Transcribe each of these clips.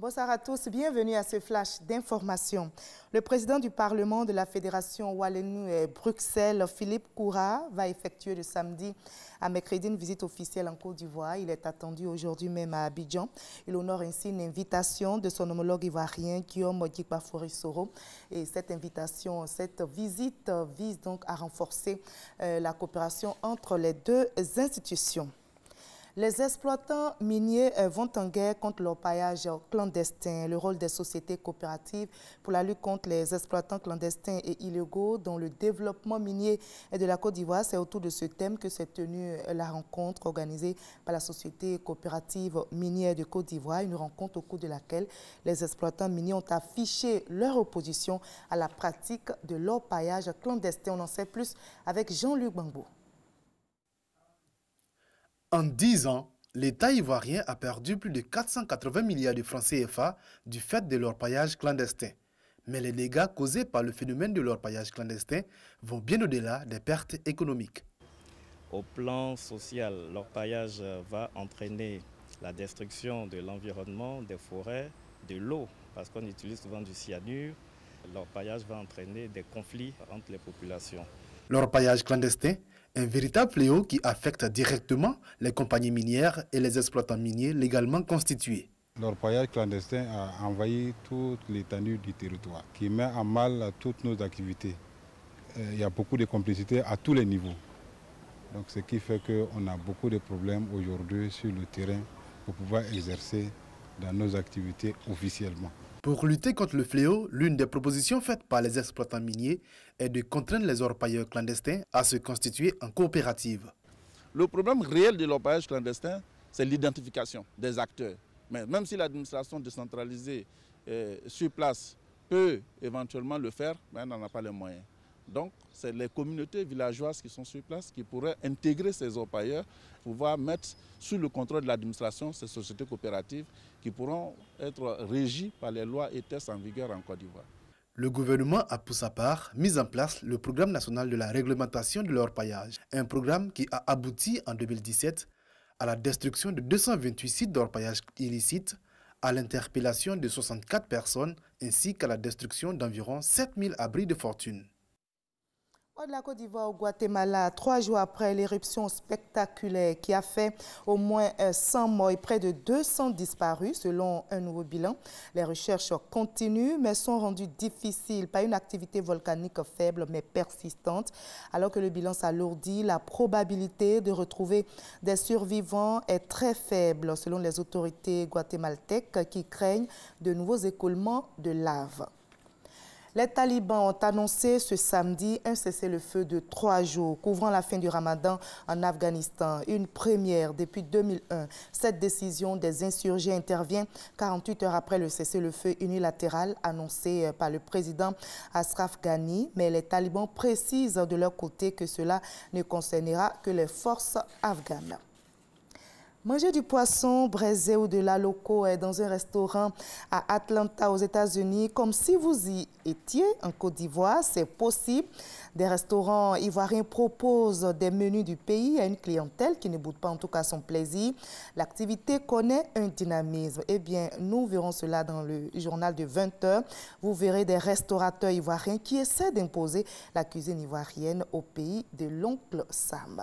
Bonsoir à tous, bienvenue à ce flash d'information. Le président du Parlement de la Fédération Wallonie-Bruxelles, Philippe Koura, va effectuer de samedi à mercredi une visite officielle en Côte d'Ivoire. Il est attendu aujourd'hui même à Abidjan. Il honore ainsi une invitation de son homologue ivoirien, Guillaume Djipafouri-Soro. Et cette visite vise donc à renforcer la coopération entre les deux institutions. Les exploitants miniers vont en guerre contre l'orpaillage clandestin. Le rôle des sociétés coopératives pour la lutte contre les exploitants clandestins et illégaux dans le développement minier de la Côte d'Ivoire, c'est autour de ce thème que s'est tenue la rencontre organisée par la Société coopérative minière de Côte d'Ivoire. Une rencontre au cours de laquelle les exploitants miniers ont affiché leur opposition à la pratique de l'orpaillage clandestin. On en sait plus avec Jean-Luc Bangbo. En 10 ans, l'État ivoirien a perdu plus de 480 milliards de francs CFA du fait de l'orpaillage clandestin. Mais les dégâts causés par le phénomène de l'orpaillage clandestin vont bien au-delà des pertes économiques. Au plan social, l'orpaillage va entraîner la destruction de l'environnement, des forêts, de l'eau, parce qu'on utilise souvent du cyanure. L'orpaillage va entraîner des conflits entre les populations. L'orpaillage clandestin, un véritable fléau qui affecte directement les compagnies minières et les exploitants miniers légalement constitués. L'orpaillage clandestin a envahi toute l'étendue du territoire, qui met à mal toutes nos activités. Il y a beaucoup de complicité à tous les niveaux. Donc, ce qui fait qu'on a beaucoup de problèmes aujourd'hui sur le terrain pour pouvoir exercer dans nos activités officiellement. Pour lutter contre le fléau, l'une des propositions faites par les exploitants miniers est de contraindre les orpailleurs clandestins à se constituer en coopérative. Le problème réel de l'orpaillage clandestin, c'est l'identification des acteurs. Mais même si l'administration décentralisée sur place peut éventuellement le faire, mais elle n'en a pas les moyens. Donc, c'est les communautés villageoises qui sont sur place qui pourraient intégrer ces orpailleurs, pouvoir mettre sous le contrôle de l'administration ces sociétés coopératives qui pourront être régies par les lois et tests en vigueur en Côte d'Ivoire. Le gouvernement a pour sa part mis en place le programme national de la réglementation de l'orpaillage, un programme qui a abouti en 2017 à la destruction de 228 sites d'orpaillage illicites, à l'interpellation de 64 personnes ainsi qu'à la destruction d'environ 7000 abris de fortune. De la Côte d'Ivoire au Guatemala, 3 jours après l'éruption spectaculaire qui a fait au moins 100 morts et près de 200 disparus selon un nouveau bilan. Les recherches continuent mais sont rendues difficiles par une activité volcanique faible mais persistante. Alors que le bilan s'alourdit, la probabilité de retrouver des survivants est très faible selon les autorités guatémaltèques qui craignent de nouveaux écoulements de lave. Les talibans ont annoncé ce samedi un cessez-le-feu de 3 jours, couvrant la fin du ramadan en Afghanistan, une première depuis 2001. Cette décision des insurgés intervient 48 heures après le cessez-le-feu unilatéral annoncé par le président Ashraf Ghani, mais les talibans précisent de leur côté que cela ne concernera que les forces afghanes. Manger du poisson braisé ou de la loco dans un restaurant à Atlanta aux États-Unis, comme si vous y étiez en Côte d'Ivoire, c'est possible. Des restaurants ivoiriens proposent des menus du pays à une clientèle qui ne boude pas en tout cas son plaisir. L'activité connaît un dynamisme. Eh bien, nous verrons cela dans le journal de 20 h. Vous verrez des restaurateurs ivoiriens qui essaient d'imposer la cuisine ivoirienne au pays de l'oncle Sam.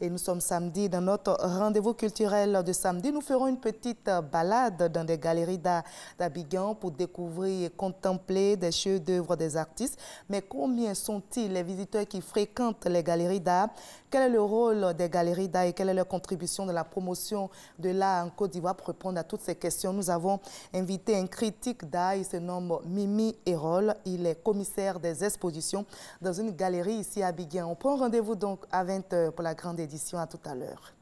Et nous sommes samedi, dans notre rendez-vous culturel de samedi, nous ferons une petite balade dans des galeries d'art d'Abidjan pour découvrir et contempler des chefs-d'œuvre des artistes. Mais combien sont-ils les visiteurs qui fréquentent les galeries d'art? Quel est le rôle des galeries d'art et quelle est leur contribution dans la promotion de l'art en Côte d'Ivoire? Pour répondre à toutes ces questions, nous avons invité un critique d'art, il se nomme Mimi Erol. Il est commissaire des expositions dans une galerie ici à Abidjan. On prend rendez-vous donc à 20 h pour la grande édition. À tout à l'heure.